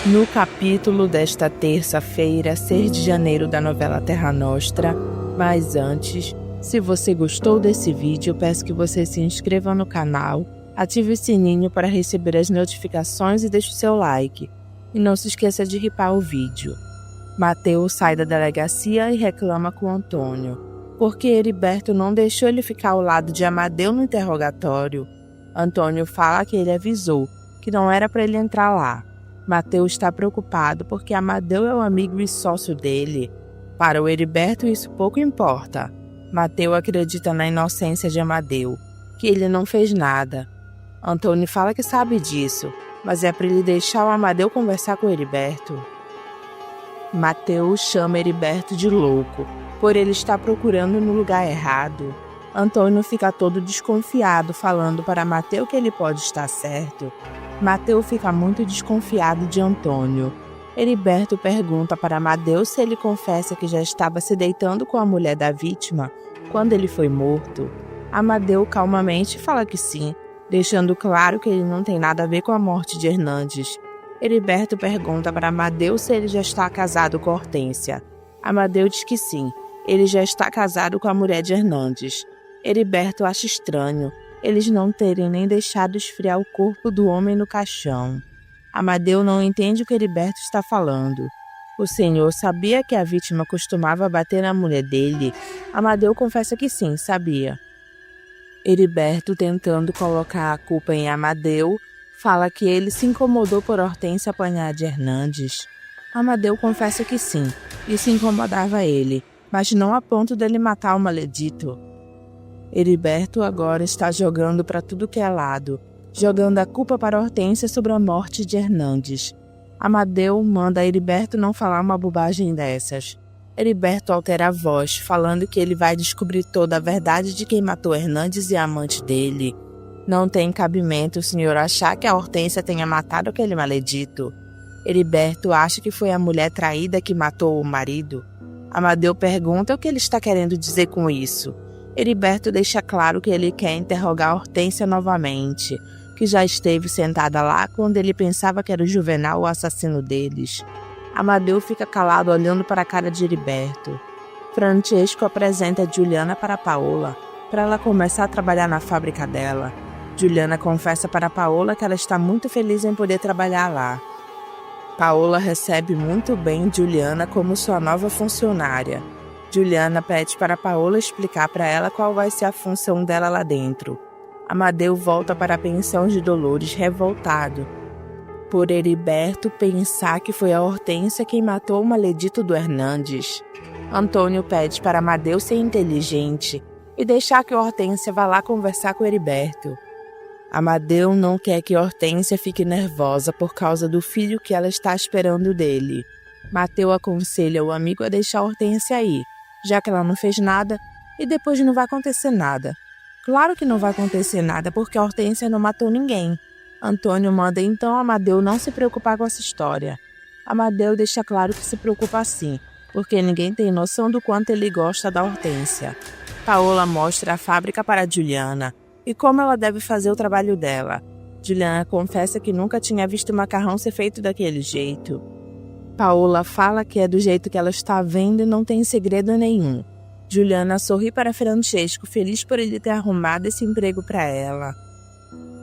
No capítulo desta terça-feira, 6 de janeiro da novela Terra Nostra. Mas antes, se você gostou desse vídeo, peço que você se inscreva no canal, ative o sininho para receber as notificações e deixe o seu like. E não se esqueça de ripar o vídeo. Mateus sai da delegacia e reclama com Antônio, porque Heriberto não deixou ele ficar ao lado de Amadeu no interrogatório. Antônio fala que ele avisou, que não era para ele entrar lá. Mateus está preocupado porque Amadeu é o amigo e sócio dele. Para o Heriberto isso pouco importa. Mateus acredita na inocência de Amadeu, que ele não fez nada. Antônio fala que sabe disso, mas é para ele deixar o Amadeu conversar com o Heriberto. Mateus chama Heriberto de louco, por ele estar procurando no lugar errado. Antônio fica todo desconfiado, falando para Mateus que ele pode estar certo. Mateus fica muito desconfiado de Antônio. Heriberto pergunta para Amadeu se ele confessa que já estava se deitando com a mulher da vítima quando ele foi morto. Amadeu calmamente fala que sim, deixando claro que ele não tem nada a ver com a morte de Hernandes. Heriberto pergunta para Amadeu se ele já está casado com Hortência. Amadeu diz que sim, ele já está casado com a mulher de Hernandes. Heriberto acha estranho eles não terem nem deixado esfriar o corpo do homem no caixão. Amadeu não entende o que Heriberto está falando. O senhor sabia que a vítima costumava bater na mulher dele? Amadeu confessa que sim, sabia. Heriberto, tentando colocar a culpa em Amadeu, fala que ele se incomodou por Hortência apanhar de Hernandes. Amadeu confessa que sim, isso incomodava ele, mas não a ponto dele matar o maledito. Heriberto agora está jogando para tudo que é lado, jogando a culpa para Hortência sobre a morte de Hernandes. Amadeu manda Heriberto não falar uma bobagem dessas. Heriberto altera a voz, falando que ele vai descobrir toda a verdade de quem matou Hernandes e a amante dele. Não tem cabimento o senhor achar que a Hortência tenha matado aquele maledito. Heriberto acha que foi a mulher traída que matou o marido. Amadeu pergunta o que ele está querendo dizer com isso. Heriberto deixa claro que ele quer interrogar Hortência novamente, que já esteve sentada lá quando ele pensava que era o Juvenal o assassino deles. Amadeu fica calado olhando para a cara de Heriberto. Francesco apresenta Juliana para Paola, para ela começar a trabalhar na fábrica dela. Juliana confessa para Paola que ela está muito feliz em poder trabalhar lá. Paola recebe muito bem Juliana como sua nova funcionária. Juliana pede para Paola explicar para ela qual vai ser a função dela lá dentro. Amadeu volta para a pensão de Dolores revoltado, por Heriberto pensar que foi a Hortência quem matou o maledito do Hernandes. Antônio pede para Amadeu ser inteligente e deixar que Hortência vá lá conversar com Heriberto. Amadeu não quer que Hortência fique nervosa por causa do filho que ela está esperando dele. Mateus aconselha o amigo a deixar Hortência ir, já que ela não fez nada, e depois não vai acontecer nada. Claro que não vai acontecer nada, porque a Hortência não matou ninguém. Antônio manda então Amadeu não se preocupar com essa história. Amadeu deixa claro que se preocupa sim, porque ninguém tem noção do quanto ele gosta da Hortência. Paola mostra a fábrica para Juliana, e como ela deve fazer o trabalho dela. Juliana confessa que nunca tinha visto macarrão ser feito daquele jeito. Paola fala que é do jeito que ela está vendo e não tem segredo nenhum. Juliana sorri para Francesco, feliz por ele ter arrumado esse emprego para ela.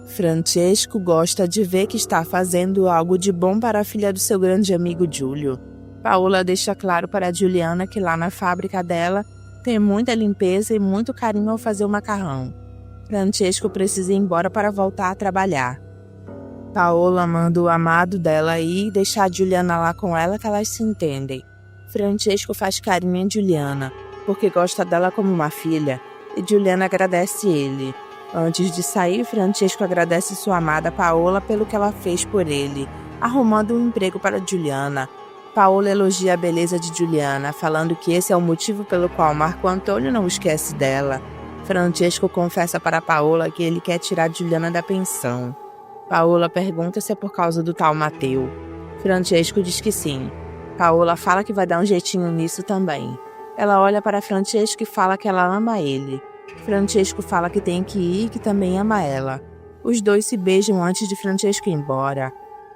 Francesco gosta de ver que está fazendo algo de bom para a filha do seu grande amigo Júlio. Paola deixa claro para Juliana que lá na fábrica dela tem muita limpeza e muito carinho ao fazer o macarrão. Francesco precisa ir embora para voltar a trabalhar. Paola manda o amado dela ir e deixar a Juliana lá com ela que elas se entendem. Francesco faz carinho em Juliana, porque gosta dela como uma filha, e Juliana agradece ele. Antes de sair, Francesco agradece sua amada Paola pelo que ela fez por ele, arrumando um emprego para Juliana. Paola elogia a beleza de Juliana, falando que esse é o motivo pelo qual Marco Antônio não esquece dela. Francesco confessa para Paola que ele quer tirar Juliana da pensão. Paola pergunta se é por causa do tal Mateus. Francesco diz que sim. Paola fala que vai dar um jeitinho nisso também. Ela olha para Francesco e fala que ela ama ele. Francesco fala que tem que ir e que também ama ela. Os dois se beijam antes de Francesco ir embora.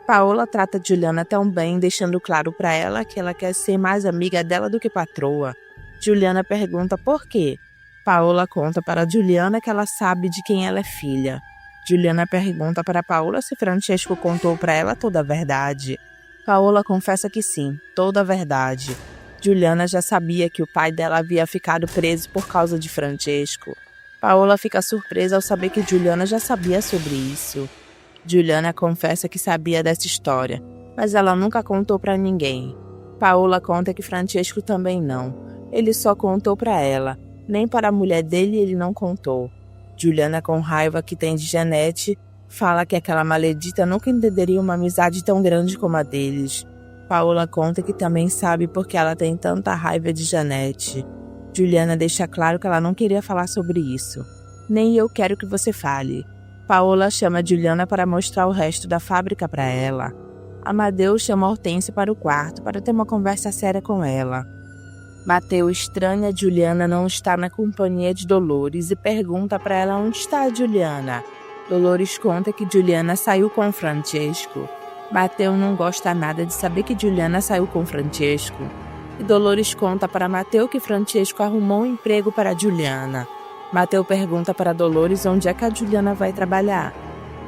Paola trata Juliana tão bem, deixando claro para ela que ela quer ser mais amiga dela do que patroa. Juliana pergunta por quê. Paola conta para Juliana que ela sabe de quem ela é filha. Juliana pergunta para Paola se Francesco contou para ela toda a verdade. Paola confessa que sim, toda a verdade. Juliana já sabia que o pai dela havia ficado preso por causa de Francesco. Paola fica surpresa ao saber que Juliana já sabia sobre isso. Juliana confessa que sabia dessa história, mas ela nunca contou para ninguém. Paola conta que Francesco também não. Ele só contou para ela, nem para a mulher dele ele não contou. Juliana, com raiva que tem de Janete, fala que aquela maledita nunca entenderia uma amizade tão grande como a deles. Paola conta que também sabe porque ela tem tanta raiva de Janete. Juliana deixa claro que ela não queria falar sobre isso. Nem eu quero que você fale. Paola chama Juliana para mostrar o resto da fábrica para ela. Amadeu chama Hortência para o quarto para ter uma conversa séria com ela. Mateu estranha Juliana não estar na companhia de Dolores e pergunta para ela onde está a Juliana. Dolores conta que Juliana saiu com Francesco. Mateu não gosta nada de saber que Juliana saiu com Francesco. E Dolores conta para Mateu que Francesco arrumou um emprego para Juliana. Mateu pergunta para Dolores onde é que a Juliana vai trabalhar.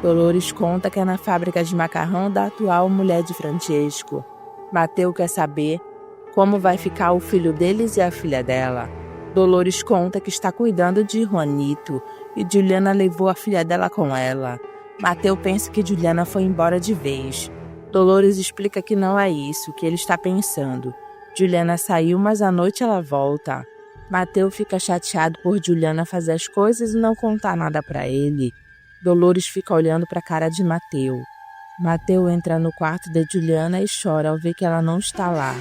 Dolores conta que é na fábrica de macarrão da atual mulher de Francesco. Mateu quer saber como vai ficar o filho deles e a filha dela. Dolores conta que está cuidando de Juanito e Juliana levou a filha dela com ela. Mateu pensa que Juliana foi embora de vez. Dolores explica que não é isso que ele está pensando. Juliana saiu, mas à noite ela volta. Mateu fica chateado por Juliana fazer as coisas e não contar nada para ele. Dolores fica olhando para a cara de Mateu. Mateu entra no quarto de Juliana e chora ao ver que ela não está lá.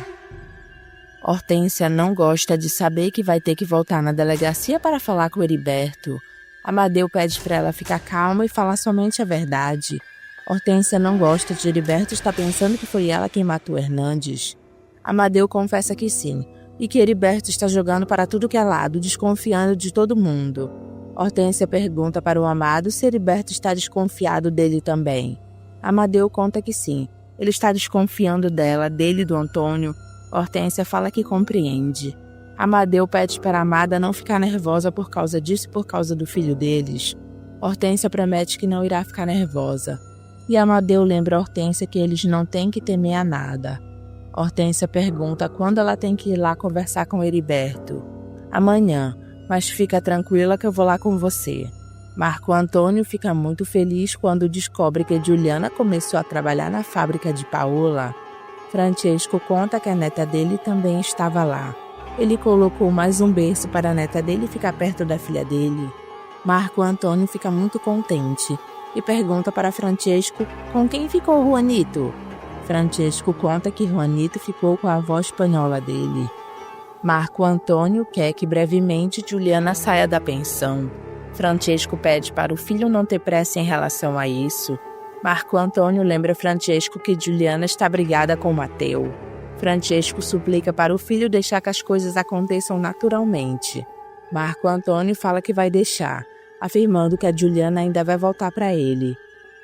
Hortência não gosta de saber que vai ter que voltar na delegacia para falar com Heriberto. Amadeu pede para ela ficar calma e falar somente a verdade. Hortência não gosta de Heriberto estar pensando que foi ela quem matou Hernandes. Amadeu confessa que sim, e que Heriberto está jogando para tudo que é lado, desconfiando de todo mundo. Hortência pergunta para o amado se Heriberto está desconfiado dele também. Amadeu conta que sim, ele está desconfiando dela, dele e do Antônio. Hortência fala que compreende. Amadeu pede para a amada não ficar nervosa por causa disso e por causa do filho deles. Hortência promete que não irá ficar nervosa. E Amadeu lembra a Hortência que eles não têm que temer a nada. Hortência pergunta quando ela tem que ir lá conversar com Heriberto. Amanhã, mas fica tranquila que eu vou lá com você. Marco Antônio fica muito feliz quando descobre que Juliana começou a trabalhar na fábrica de Paola. Francesco conta que a neta dele também estava lá. Ele colocou mais um berço para a neta dele ficar perto da filha dele. Marco Antônio fica muito contente e pergunta para Francesco com quem ficou Juanito. Francesco conta que Juanito ficou com a avó espanhola dele. Marco Antônio quer que brevemente Juliana saia da pensão. Francesco pede para o filho não ter pressa em relação a isso. Marco Antônio lembra Francesco que Juliana está brigada com Mateu. Francesco suplica para o filho deixar que as coisas aconteçam naturalmente. Marco Antônio fala que vai deixar, afirmando que a Juliana ainda vai voltar para ele.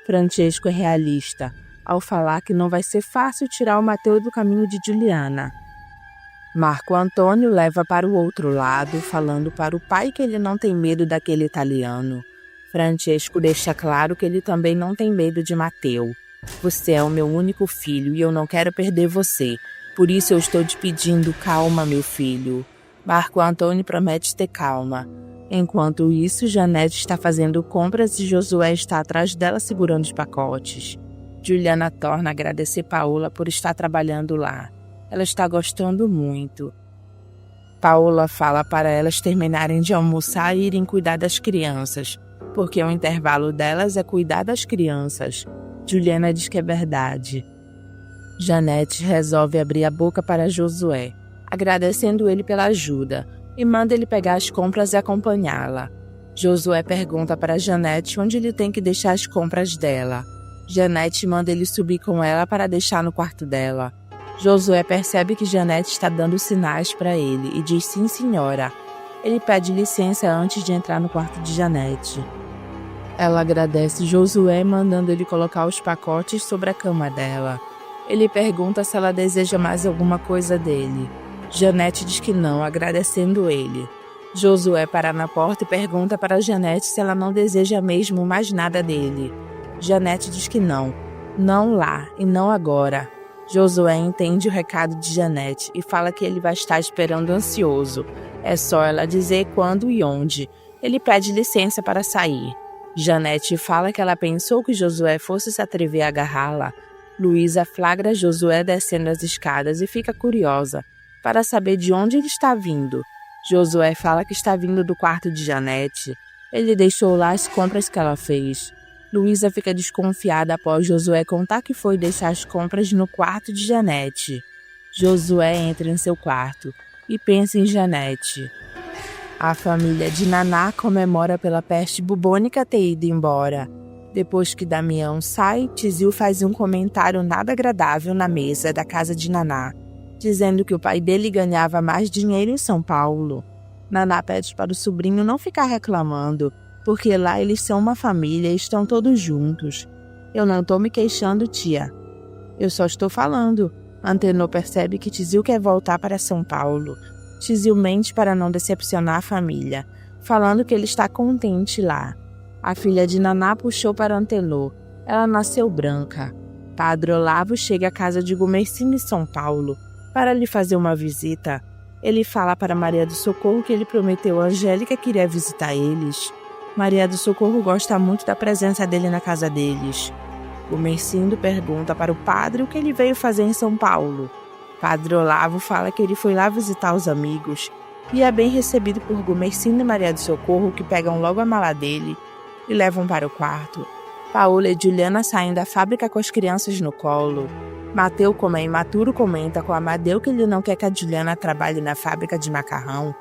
Francesco é realista, ao falar que não vai ser fácil tirar o Mateu do caminho de Juliana. Marco Antônio leva para o outro lado, falando para o pai que ele não tem medo daquele italiano. Francesco deixa claro que ele também não tem medo de Mateu. Você é o meu único filho e eu não quero perder você. Por isso eu estou te pedindo calma, meu filho. Marco Antônio promete ter calma. Enquanto isso, Janete está fazendo compras e Josué está atrás dela segurando os pacotes. Juliana torna a agradecer Paola por estar trabalhando lá. Ela está gostando muito. Paola fala para elas terminarem de almoçar e irem cuidar das crianças, porque o intervalo delas é cuidar das crianças. Juliana diz que é verdade. Janete resolve abrir a boca para Josué, agradecendo ele pela ajuda, e manda ele pegar as compras e acompanhá-la. Josué pergunta para Janete onde ele tem que deixar as compras dela. Janete manda ele subir com ela para deixar no quarto dela. Josué percebe que Janete está dando sinais para ele e diz sim, senhora. Ele pede licença antes de entrar no quarto de Janete. Ela agradece Josué, mandando ele colocar os pacotes sobre a cama dela. Ele pergunta se ela deseja mais alguma coisa dele. Janete diz que não, agradecendo ele. Josué para na porta e pergunta para Janete se ela não deseja mesmo mais nada dele. Janete diz que não. Não lá e não agora. Josué entende o recado de Janete e fala que ele vai estar esperando ansioso. É só ela dizer quando e onde. Ele pede licença para sair. Janete fala que ela pensou que Josué fosse se atrever a agarrá-la. Luísa flagra Josué descendo as escadas e fica curiosa para saber de onde ele está vindo. Josué fala que está vindo do quarto de Janete. Ele deixou lá as compras que ela fez. Luísa fica desconfiada após Josué contar que foi deixar as compras no quarto de Janete. Josué entra em seu quarto e pensa em Janete. A família de Naná comemora pela peste bubônica ter ido embora. Depois que Damião sai, Tizil faz um comentário nada agradável na mesa da casa de Naná, dizendo que o pai dele ganhava mais dinheiro em São Paulo. Naná pede para o sobrinho não ficar reclamando, porque lá eles são uma família e estão todos juntos. Eu não estou me queixando, tia. Eu só estou falando. Antenor percebe que Tizil quer voltar para São Paulo. Tizil mente para não decepcionar a família, falando que ele está contente lá. A filha de Naná puxou para Antenor. Ela nasceu branca. Padre Olavo chega à casa de Gumercindo em São Paulo para lhe fazer uma visita. Ele fala para Maria do Socorro que ele prometeu a Angélica que iria visitar eles. Maria do Socorro gosta muito da presença dele na casa deles. Gumercindo pergunta para o padre o que ele veio fazer em São Paulo. Padre Olavo fala que ele foi lá visitar os amigos e é bem recebido por Gumercindo e Maria do Socorro, que pegam logo a mala dele e levam para o quarto. Paola e Juliana saem da fábrica com as crianças no colo. Mateu, como é imaturo, comenta com Amadeu que ele não quer que a Juliana trabalhe na fábrica de macarrão.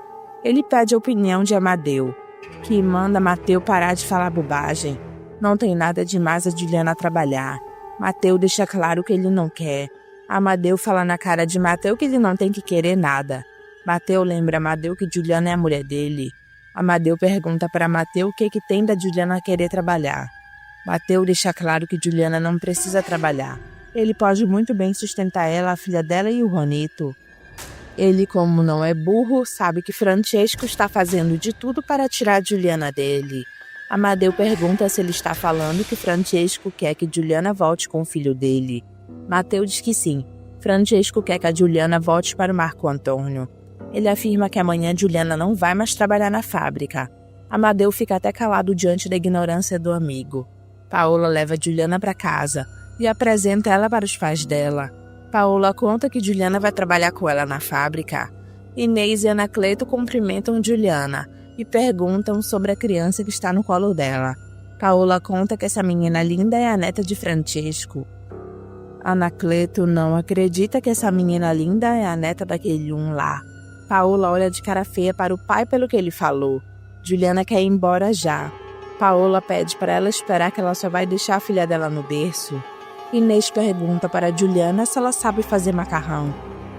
Ele pede a opinião de Amadeu, que manda Mateu parar de falar bobagem. Não tem nada demais a Juliana trabalhar. Mateu deixa claro que ele não quer. Amadeu fala na cara de Mateu que ele não tem que querer nada. Mateu lembra Amadeu que Juliana é a mulher dele. Amadeu pergunta para Mateu o que tem da Juliana querer trabalhar. Mateu deixa claro que Juliana não precisa trabalhar. Ele pode muito bem sustentar ela, a filha dela e o Ronito. Ele, como não é burro, sabe que Francesco está fazendo de tudo para tirar a Juliana dele. Amadeu pergunta se ele está falando que Francesco quer que Juliana volte com o filho dele. Mateu diz que sim. Francesco quer que a Juliana volte para o Marco Antônio. Ele afirma que amanhã Juliana não vai mais trabalhar na fábrica. Amadeu fica até calado diante da ignorância do amigo. Paola leva Juliana para casa e apresenta ela para os pais dela. Paola conta que Juliana vai trabalhar com ela na fábrica. Inês e Anacleto cumprimentam Juliana e perguntam sobre a criança que está no colo dela. Paola conta que essa menina linda é a neta de Francesco. Anacleto não acredita que essa menina linda é a neta daquele lá. Paola olha de cara feia para o pai pelo que ele falou. Juliana quer ir embora já. Paola pede para ela esperar, que ela só vai deixar a filha dela no berço. Inês pergunta para Juliana se ela sabe fazer macarrão.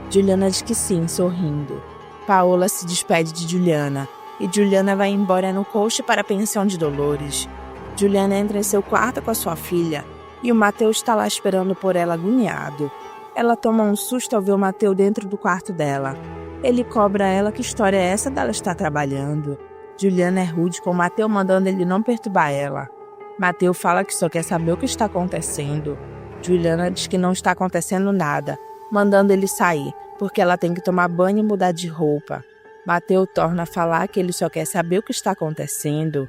Juliana diz que sim, sorrindo. Paola se despede de Juliana e Juliana vai embora no coche para a pensão de Dolores. Juliana entra em seu quarto com a sua filha e o Mateus está lá esperando por ela agoniado. Ela toma um susto ao ver o Mateus dentro do quarto dela. Ele cobra ela que história é essa dela estar trabalhando. Juliana é rude com o Mateus, mandando ele não perturbar ela. Mateus fala que só quer saber o que está acontecendo. Juliana diz que não está acontecendo nada, mandando ele sair, porque ela tem que tomar banho e mudar de roupa. Mateus torna a falar que ele só quer saber o que está acontecendo.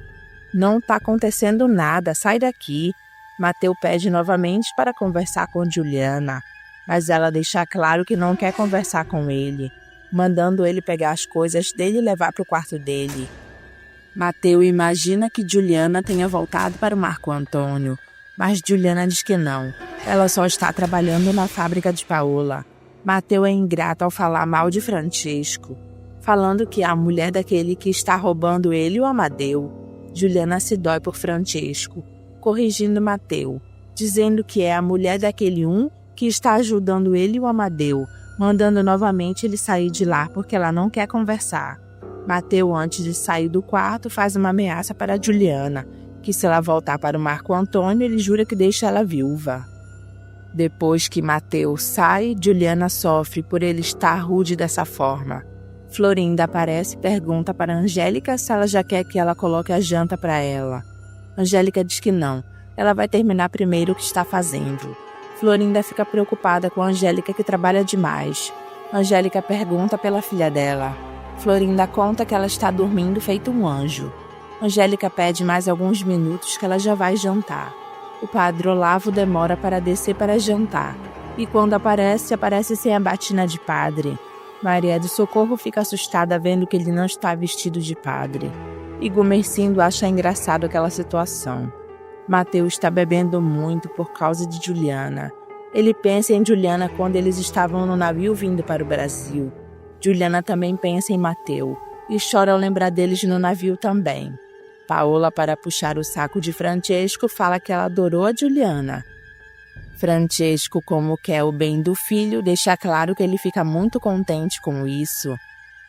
Não está acontecendo nada, sai daqui. Mateus pede novamente para conversar com Juliana, mas ela deixa claro que não quer conversar com ele, mandando ele pegar as coisas dele e levar para o quarto dele. Mateus imagina que Juliana tenha voltado para o Marco Antônio, mas Juliana diz que não. Ela só está trabalhando na fábrica de Paola. Mateus é ingrato ao falar mal de Francesco, falando que é a mulher daquele que está roubando ele e o Amadeu. Juliana se dói por Francesco, corrigindo Mateus, dizendo que é a mulher daquele que está ajudando ele e o Amadeu, mandando novamente ele sair de lá porque ela não quer conversar. Mateus, antes de sair do quarto, faz uma ameaça para Juliana, que se ela voltar para o Marco Antônio, ele jura que deixa ela viúva. Depois que Mateus sai, Juliana sofre por ele estar rude dessa forma. Florinda aparece e pergunta para Angélica se ela já quer que ela coloque a janta para ela. Angélica diz que não, ela vai terminar primeiro o que está fazendo. Florinda fica preocupada com a Angélica, que trabalha demais. Angélica pergunta pela filha dela. Florinda conta que ela está dormindo feito um anjo. Angélica pede mais alguns minutos que ela já vai jantar. O padre Olavo demora para descer para jantar, e quando aparece sem a batina de padre. Maria do Socorro fica assustada vendo que ele não está vestido de padre. E Gumercindo acha engraçado aquela situação. Mateus está bebendo muito por causa de Juliana. Ele pensa em Juliana quando eles estavam no navio vindo para o Brasil. Juliana também pensa em Mateus e chora ao lembrar deles no navio também. Paola, para puxar o saco de Francesco, fala que ela adorou a Juliana. Francesco, como quer o bem do filho, deixa claro que ele fica muito contente com isso.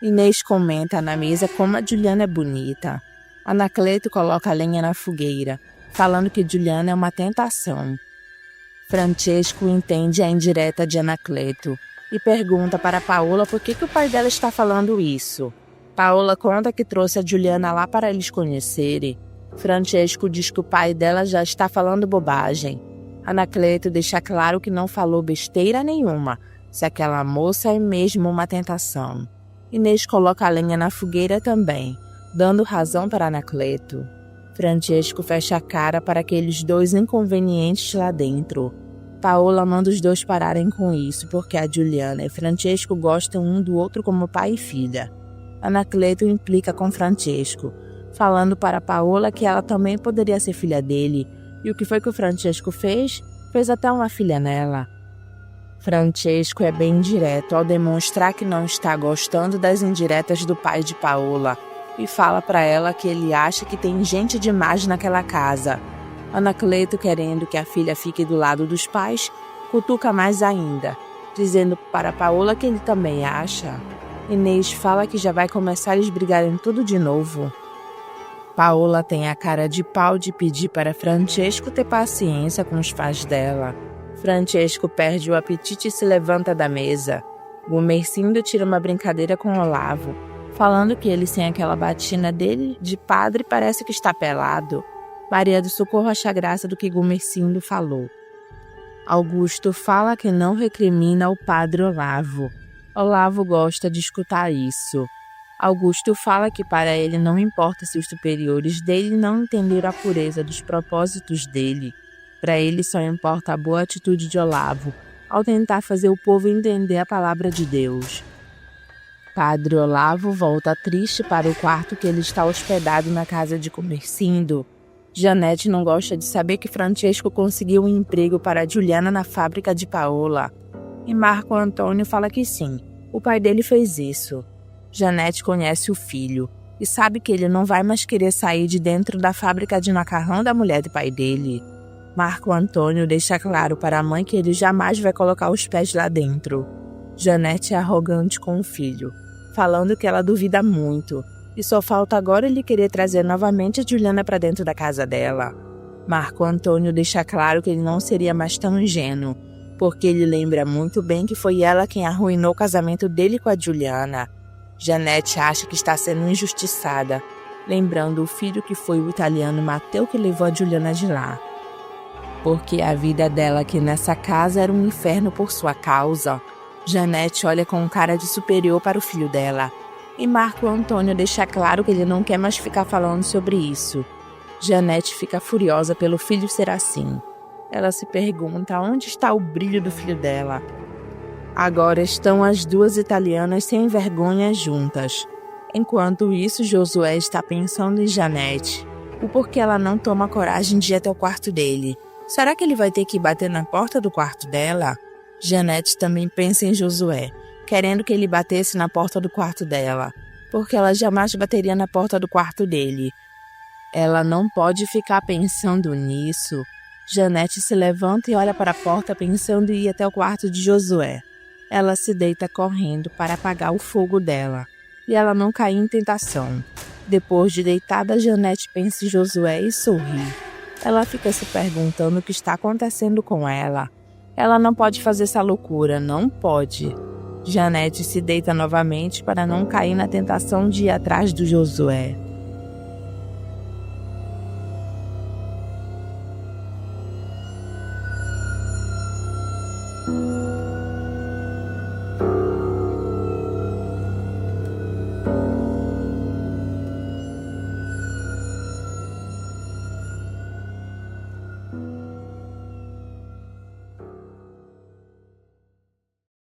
Inês comenta na mesa como a Juliana é bonita. Anacleto coloca a lenha na fogueira, falando que Juliana é uma tentação. Francesco entende a indireta de Anacleto e pergunta para Paola por que o pai dela está falando isso. Paola conta que trouxe a Juliana lá para eles conhecerem. Francesco diz que o pai dela já está falando bobagem. Anacleto deixa claro que não falou besteira nenhuma, se aquela moça é mesmo uma tentação. Inês coloca a lenha na fogueira também, dando razão para Anacleto. Francesco fecha a cara para aqueles dois inconvenientes lá dentro. Paola manda os dois pararem com isso, porque a Juliana e Francesco gostam um do outro como pai e filha. Anacleto implica com Francesco, falando para Paola que ela também poderia ser filha dele, e o que foi que o Francesco fez? Fez até uma filha nela. Francesco é bem direto ao demonstrar que não está gostando das indiretas do pai de Paola e fala para ela que ele acha que tem gente demais naquela casa. Anacleto, querendo que a filha fique do lado dos pais, cutuca mais ainda, dizendo para Paola que ele também acha. Inês fala que já vai começar eles brigarem tudo de novo. Paola tem a cara de pau de pedir para Francesco ter paciência com os pais dela. Francesco perde o apetite e se levanta da mesa. Gumercindo tira uma brincadeira com Olavo, falando que ele sem aquela batina dele de padre parece que está pelado. Maria do Socorro acha graça do que Gumercindo falou. Augusto fala que não recrimina o padre Olavo. Olavo gosta de escutar isso. Augusto fala que para ele não importa se os superiores dele não entenderam a pureza dos propósitos dele. Para ele só importa a boa atitude de Olavo, ao tentar fazer o povo entender a palavra de Deus. Padre Olavo volta triste para o quarto que ele está hospedado na casa de Gumercindo. Janete não gosta de saber que Francesco conseguiu um emprego para Juliana na fábrica de Paola. E Marco Antônio fala que sim, o pai dele fez isso. Janete conhece o filho e sabe que ele não vai mais querer sair de dentro da fábrica de macarrão da mulher do pai dele. Marco Antônio deixa claro para a mãe que ele jamais vai colocar os pés lá dentro. Janete é arrogante com o filho, falando que ela duvida muito, e só falta agora ele querer trazer novamente a Juliana para dentro da casa dela. Marco Antônio deixa claro que ele não seria mais tão ingênuo, porque ele lembra muito bem que foi ela quem arruinou o casamento dele com a Juliana. Janete acha que está sendo injustiçada, lembrando o filho que foi o italiano Matteo que levou a Juliana de lá. Porque a vida dela aqui nessa casa era um inferno por sua causa. Janete olha com cara de superior para o filho dela. E Marco Antônio deixa claro que ele não quer mais ficar falando sobre isso. Janete fica furiosa pelo filho ser assim. Ela se pergunta onde está o brilho do filho dela. Agora estão as duas italianas sem vergonha juntas. Enquanto isso, Josué está pensando em Janete. O porquê ela não toma coragem de ir até o quarto dele. Será que ele vai ter que bater na porta do quarto dela? Janete também pensa em Josué, querendo que ele batesse na porta do quarto dela, porque ela jamais bateria na porta do quarto dele. Ela não pode ficar pensando nisso. Janete se levanta e olha para a porta pensando em ir até o quarto de Josué. Ela se deita correndo para apagar o fogo dela, e ela não cai em tentação. Depois de deitada, Janete pensa em Josué e sorri. Ela fica se perguntando o que está acontecendo com ela. Ela não pode fazer essa loucura, não pode. Janete se deita novamente para não cair na tentação de ir atrás do Josué.